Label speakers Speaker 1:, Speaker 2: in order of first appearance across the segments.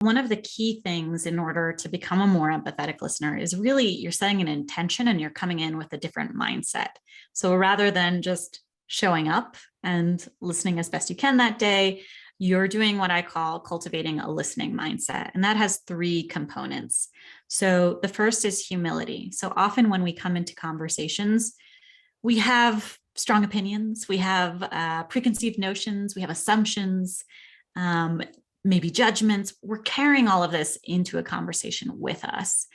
Speaker 1: One of the key things in order to become a more empathetic listener is really you're setting an intention and you're coming in with a different mindset. So rather than just showing up and listening as best you can that day, you're doing what I call cultivating a listening mindset. And that has three components. So the first is humility. So often when we come into conversations, we have strong opinions, we have preconceived notions, we have assumptions, maybe judgments. We're carrying all of this into a conversation with us.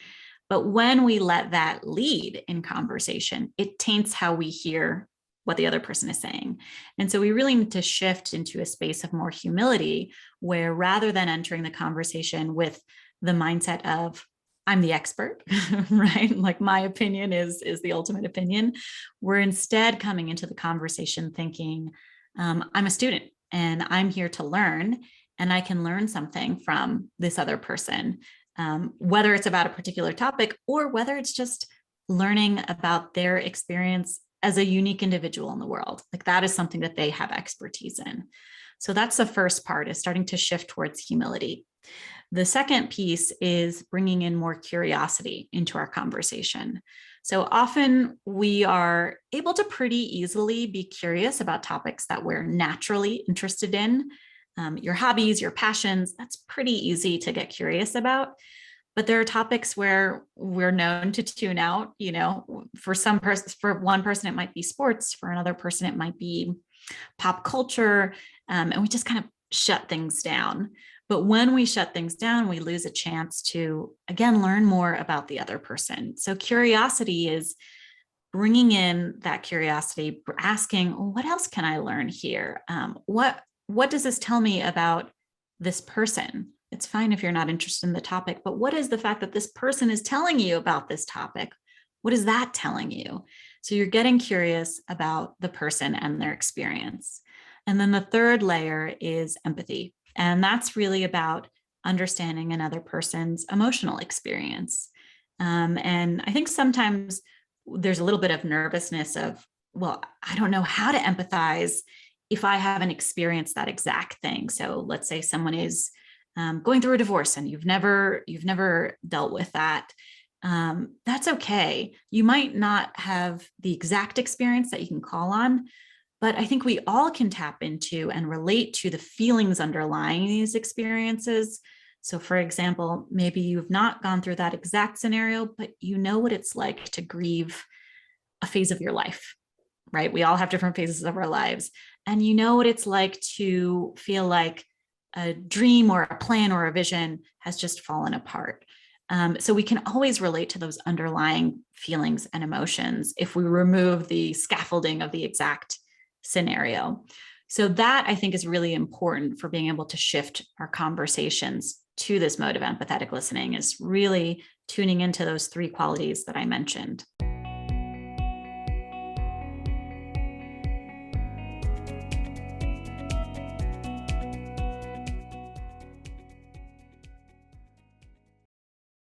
Speaker 1: But when we let that lead in conversation, it taints how we hear what the other person is saying. And so we really need to shift into a space of more humility, where rather than entering the conversation with the mindset of, I'm the expert, right? Like my opinion is the ultimate opinion. We're instead coming into the conversation thinking, I'm a student and I'm here to learn, and I can learn something from this other person, whether it's about a particular topic or whether it's just learning about their experience as a unique individual in the world. Like that is something that they have expertise in. So that's the first part, is starting to shift towards humility. The second piece is bringing in more curiosity into our conversation. So often we are able to pretty easily be curious about topics that we're naturally interested in. Your hobbies, your passions, that's pretty easy to get curious about. But there are topics where we're known to tune out. You know, for one person, it might be sports. For another person, it might be pop culture. And we just kind of shut things down. But when we shut things down, we lose a chance to, again, learn more about the other person. So curiosity is bringing in that curiosity, asking, what else can I learn here? What does this tell me about this person? It's fine if you're not interested in the topic, but what is the fact that this person is telling you about this topic? What is that telling you? So you're getting curious about the person and their experience. And then the third layer is empathy. And that's really about understanding another person's emotional experience. And I think sometimes there's a little bit of nervousness of, well, I don't know how to empathize if I haven't experienced that exact thing. So let's say someone is going through a divorce and you've never dealt with that. That's okay. You might not have the exact experience that you can call on, but I think we all can tap into and relate to the feelings underlying these experiences. So for example, maybe you've not gone through that exact scenario, but you know what it's like to grieve a phase of your life, right? We all have different phases of our lives. And you know what it's like to feel like a dream or a plan or a vision has just fallen apart. So we can always relate to those underlying feelings and emotions if we remove the scaffolding of the exact scenario. So that, I think, is really important for being able to shift our conversations to this mode of empathetic listening, is really tuning into those three qualities that I mentioned.